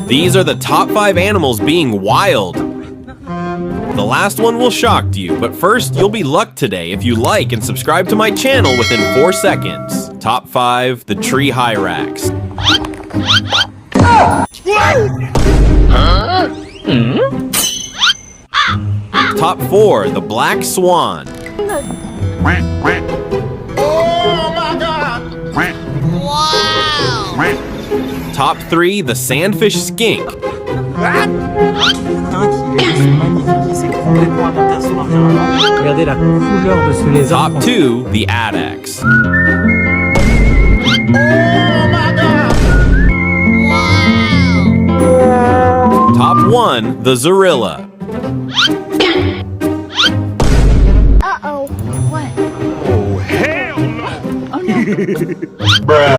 These are the top 5 animals being wild. The last one will shock you, but first you'll be lucked today if you like and subscribe to my channel within 4 seconds. Top 5, the Tree Hyrax. Top 4, the Black Swan. Oh my God! Wow! Top 3, the Sandfish Skink. Regardez la couleur de ce lézard. Top 2, the Odox. Oh my God! Wow! Top 1, the Zorilla. Uh-oh. What? Oh hell no! Oh no. Bruh.